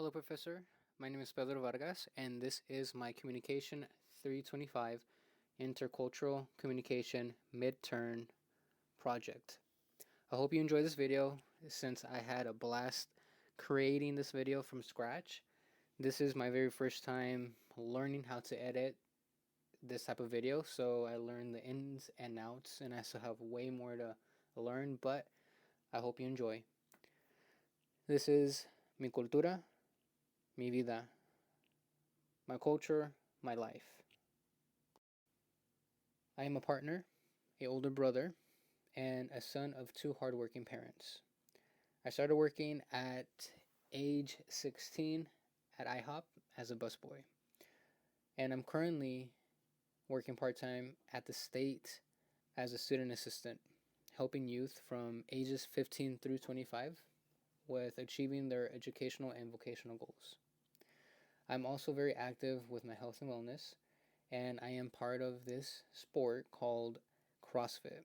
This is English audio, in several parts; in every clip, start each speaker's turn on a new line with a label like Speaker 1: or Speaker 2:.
Speaker 1: Hello, Professor. My name is Pedro Vargas, and this is my Communication 325 Intercultural Communication Midterm project. I hope you enjoy this video since I had a blast creating this video from scratch. This is my very first time learning how to edit this type of video, so I learned the ins and outs, and I still have way more to learn, but I hope you enjoy. This is mi cultura, mi vida, my culture, my life. I am a partner, an older brother, and a son of two hardworking parents. I started working at age 16 at IHOP as a busboy, and I'm currently working part-time at the state as a student assistant, helping youth from ages 15 through 25 with achieving their educational and vocational goals. I'm also very active with my health and wellness, and I am part of this sport called CrossFit.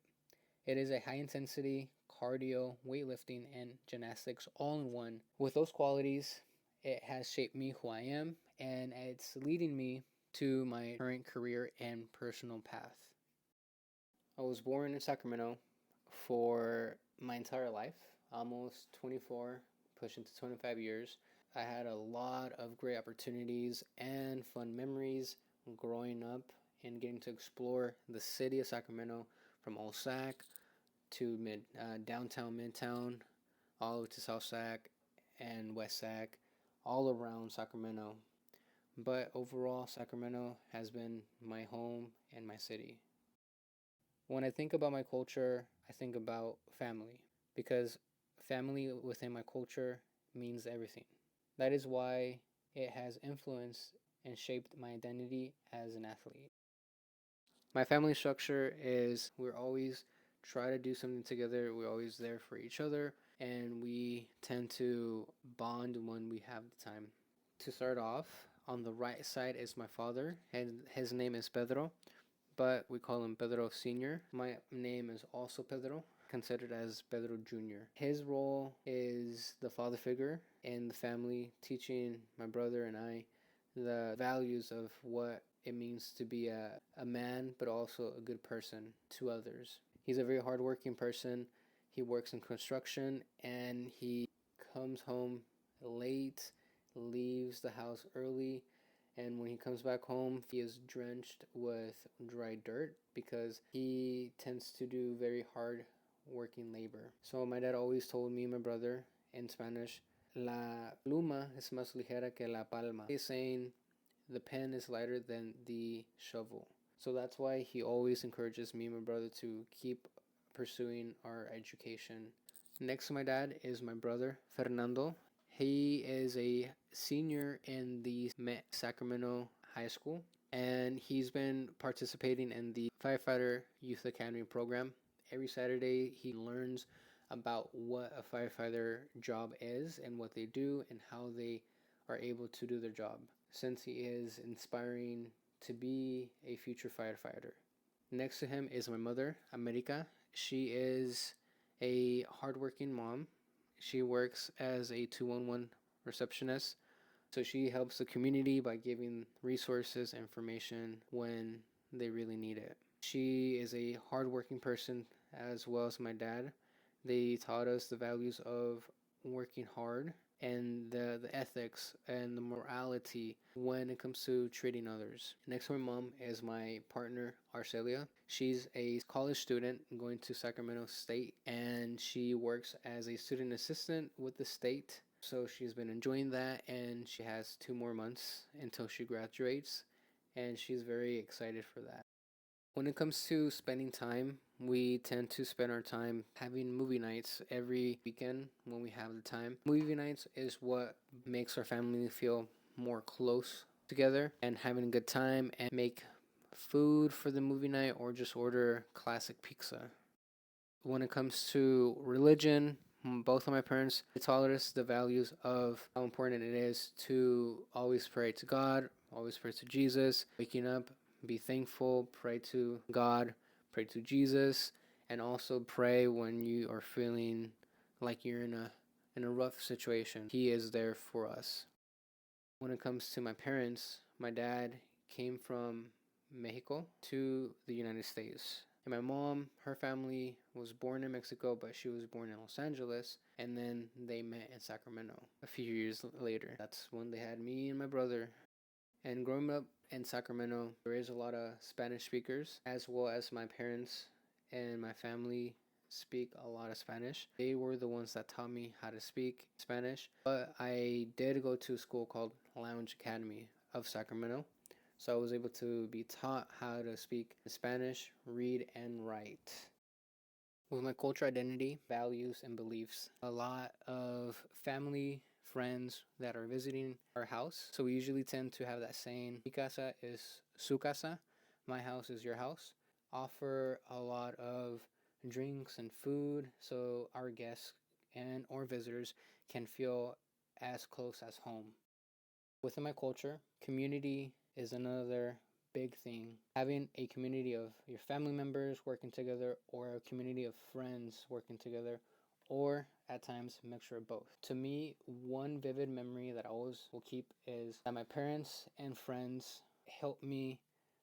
Speaker 1: It is a high intensity cardio, weightlifting, and gymnastics all in one. With those qualities, it has shaped me who I am, and it's leading me to my current career and personal path. I was born in Sacramento for my entire life, almost 24, pushing to 25 years. I had a lot of great opportunities and fun memories growing up and getting to explore the city of Sacramento from Old Sac to downtown Midtown, all the way to South Sac and West Sac, all around Sacramento. But overall, Sacramento has been my home and my city. When I think about my culture, I think about family, because family within my culture means everything. That is why it has influenced and shaped my identity as an athlete. My family structure is we're always try to do something together. We're always there for each other, and we tend to bond when we have the time. To start off, on the right side is my father, and his name is Pedro, but we call him Pedro Sr. My name is also Pedro, considered as Pedro Jr. His role is the father figure in the family, teaching my brother and I the values of what it means to be a man, but also a good person to others. He's a very hardworking person. He works in construction, and he comes home late, leaves the house early, and when he comes back home, he is drenched with dry dirt because he tends to do very hard working labor. So my dad always told me and my brother in Spanish, la pluma es más ligera que la palma. He's saying the pen is lighter than the shovel. So that's why he always encourages me and my brother to keep pursuing our education. Next to my dad is my brother, Fernando. He is a senior in the Sacramento High School, and he's been participating in the Firefighter Youth Academy program. Every Saturday, he learns about what a firefighter job is and what they do and how they are able to do their job, since he is inspiring to be a future firefighter. Next to him is my mother, America. She is a hardworking mom. She works as a 211 receptionist. So she helps the community by giving resources, information when they really need it. She is a hardworking person as well as my dad. They taught us the values of working hard and the ethics and the morality when it comes to treating others. Next to my mom is my partner, Arcelia. She's a college student going to Sacramento State, and she works as a student assistant with the state. So she's been enjoying that, and she has 2 more months until she graduates, and she's very excited for that. When it comes to spending time, we tend to spend our time having movie nights every weekend when we have the time. Movie nights is what makes our family feel more close together and having a good time, and make food for the movie night or just order classic pizza. When it comes to religion, both of my parents taught us the values of how important it is to always pray to God, always pray to Jesus, waking up, be thankful, pray to God, pray to Jesus, and also pray when you are feeling like you're in a rough situation. He is there for us. When it comes to my parents, my dad came from Mexico to the United States. And my mom, her family was born in Mexico, but she was born in Los Angeles. And then they met in Sacramento a few years later. That's when they had me and my brother. And growing up in Sacramento, there is a lot of Spanish speakers, as well as my parents and my family speak a lot of Spanish. They were the ones that taught me how to speak Spanish. But I did go to a school called Lounge Academy of Sacramento. So I was able to be taught how to speak Spanish, read, and write. With my culture identity, values, and beliefs, a lot of family, friends that are visiting our house. So we usually tend to have that saying, mi casa is su casa, my house is your house. Offer a lot of drinks and food so our guests and or visitors can feel as close as home. Within my culture, community is another big thing. Having a community of your family members working together, or a community of friends working together, or at times a mixture of both. To me, one vivid memory that I always will keep is that my parents and friends helped me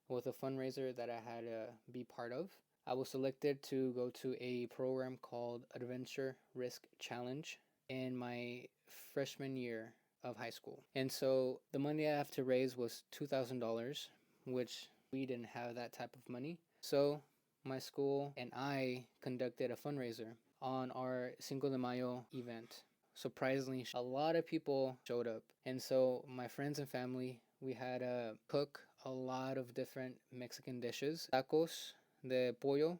Speaker 1: with a fundraiser that I had to be part of. I was selected to go to a program called Adventure Risk Challenge in my freshman year of high school. And so the money I have to raise was $2,000, which we didn't have that type of money. So my school and I conducted a fundraiser on our Cinco de Mayo event. Surprisingly, a lot of people showed up. And so my friends and family, we had to cook a lot of different Mexican dishes. Tacos de pollo,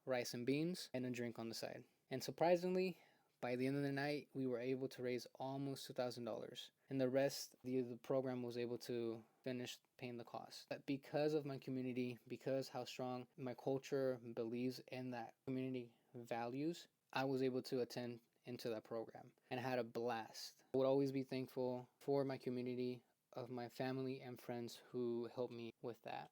Speaker 1: rice and beans, and a drink on the side. And surprisingly, by the end of the night, we were able to raise almost $2,000. And the rest, the program was able to finish paying the cost. But because of my community, because how strong my culture believes in that community values, I was able to attend into that program and had a blast. I would always be thankful for my community of my family and friends who helped me with that.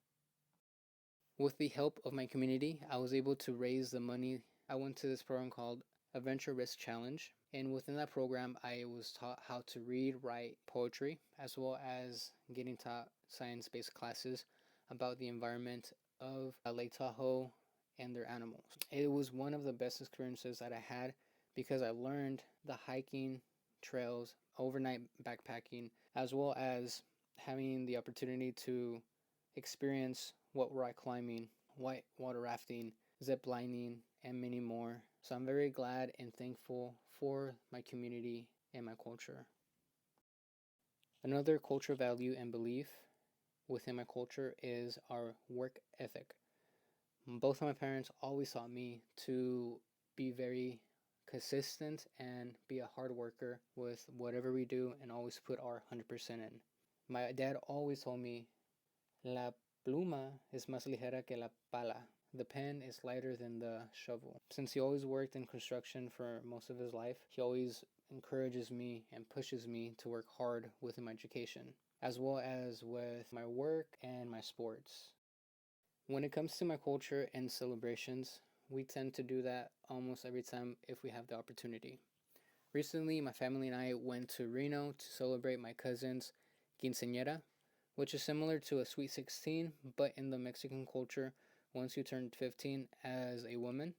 Speaker 1: With the help of my community, I was able to raise the money. I went to this program called Adventure Risk Challenge, and within that program, I was taught how to read, write, poetry, as well as getting taught science-based classes about the environment of Lake Tahoe and their animals. It was one of the best experiences that I had because I learned the hiking trails, overnight backpacking, as well as having the opportunity to experience white rock climbing, white water rafting, zip lining, and many more. So I'm very glad and thankful for my community and my culture. Another culture value and belief within my culture is our work ethic. Both of my parents always taught me to be very consistent and be a hard worker with whatever we do and always put our 100% in. My dad always told me, la pluma es más ligera que la pala. The pen is lighter than the shovel. Since he always worked in construction for most of his life, he always encourages me and pushes me to work hard with my education, as well as with my work and my sports. When it comes to my culture and celebrations, we tend to do that almost every time if we have the opportunity. Recently, my family and I went to Reno to celebrate my cousin's quinceañera, which is similar to a Sweet 16, but in the Mexican culture, once you turn 15 as a woman,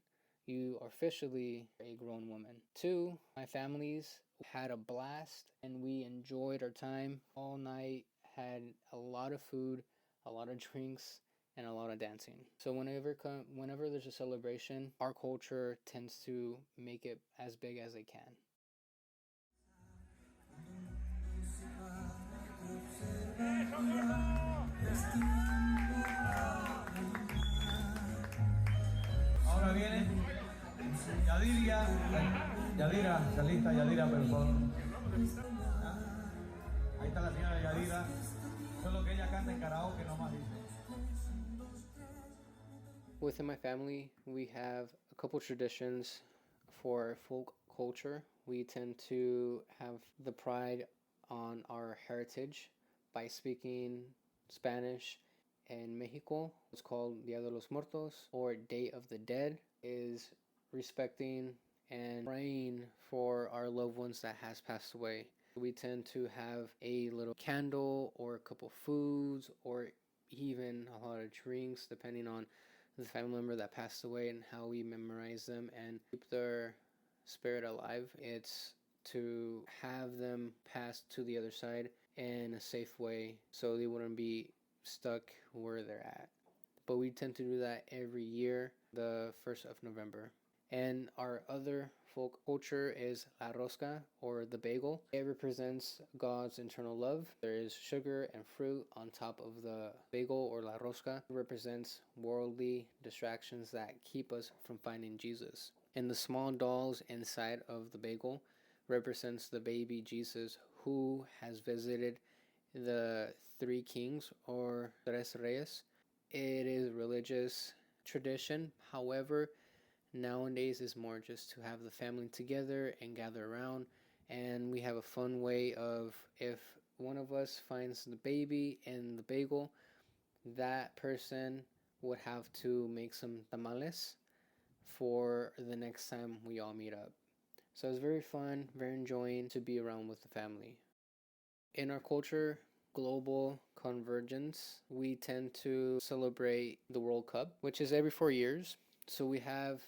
Speaker 1: you are officially a grown woman. Two, my families had a blast and we enjoyed our time all night, had a lot of food, a lot of drinks, and a lot of dancing. So whenever there's a celebration, our culture tends to make it as big as they can.
Speaker 2: Ahora viene Yadira, Yadira, está lista Yadira, por favor. Ahí está la señora Yadira. Solo que ella canta en karaoke, no más dice.
Speaker 1: Within my family, we have a couple traditions for folk culture. We tend to have the pride on our heritage by speaking Spanish. In Mexico, it's called Dia de los Muertos, or Day of the Dead, is respecting and praying for our loved ones that has passed away. We tend to have a little candle or a couple foods or even a lot of drinks, depending on the family member that passed away and how we memorize them and keep their spirit alive. It's to have them pass to the other side in a safe way so they wouldn't be stuck where they're at. But we tend to do that every year, the 1st of November. And our other folk culture is la rosca, or the bagel. It represents God's eternal love. There is sugar and fruit on top of the bagel or la rosca. It represents worldly distractions that keep us from finding Jesus. And the small dolls inside of the bagel represents the baby Jesus who has visited the three kings or tres reyes. It is religious tradition. However, nowadays is more just to have the family together and gather around, and we have a fun way of, if one of us finds the baby in the bagel, that person would have to make some tamales for the next time we all meet up. So it's very fun, very enjoying to be around with the family. In our culture, global convergence, we tend to celebrate the World Cup, which is every 4 years. So we have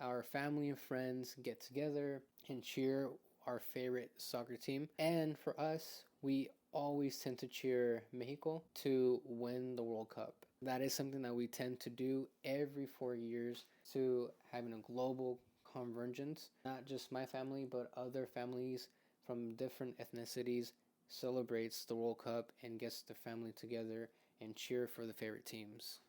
Speaker 1: our family and friends get together and cheer our favorite soccer team. And for us, we always tend to cheer Mexico to win the World Cup. That is something that we tend to do every 4 years to having a global convergence. Not just my family, but other families from different ethnicities celebrates the World Cup and gets the family together and cheer for the favorite teams.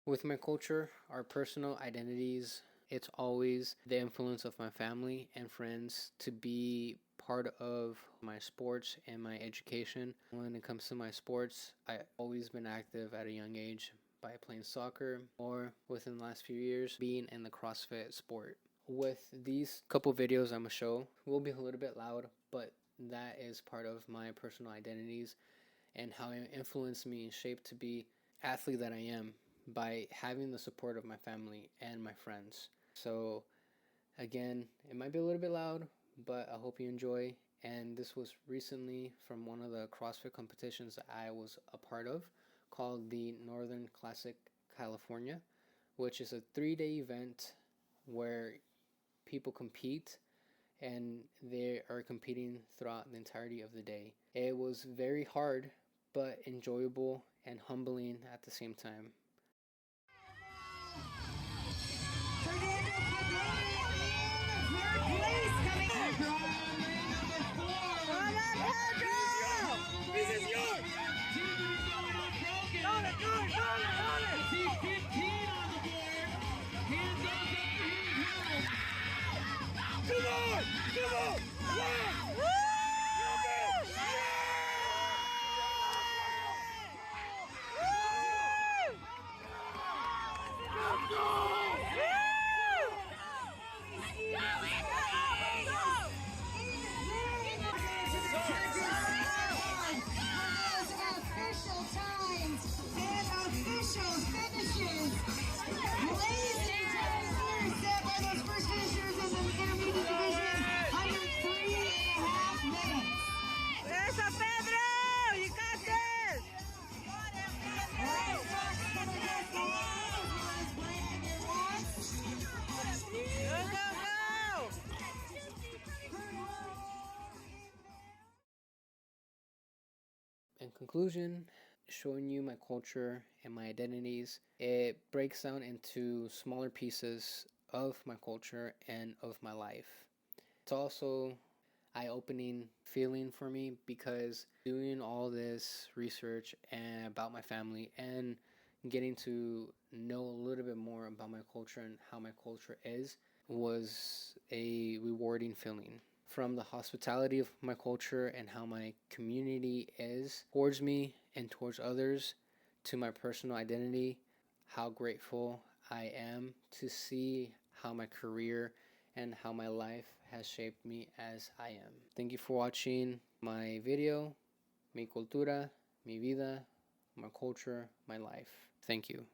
Speaker 1: With my culture, our personal identities, it's always the influence of my family and friends to be part of my sports and my education. When it comes to my sports, I've always been active at a young age by playing soccer or within the last few years being in the CrossFit sport. With these couple videos I'm gonna show, will be a little bit loud, but that is part of my personal identities and how it influenced me and shaped to be athlete that I am by having the support of my family and my friends. So again, it might be a little bit loud, but I hope you enjoy. And this was recently from one of the CrossFit competitions that I was a part of called the Northern Classic California, which is a 3-day event where people compete and they are competing throughout the entirety of the day. It was very hard, but enjoyable and humbling at the same time. In conclusion, showing you my culture and my identities, it breaks down into smaller pieces of my culture and of my life. It's also eye-opening feeling for me because doing all this research and about my family and getting to know a little bit more about my culture and how my culture is was a rewarding feeling. From the hospitality of my culture and how my community is towards me and towards others, to my personal identity, how grateful I am to see how my career and how my life has shaped me as I am. Thank you for watching my video, mi cultura, mi vida, my culture, my life. Thank you.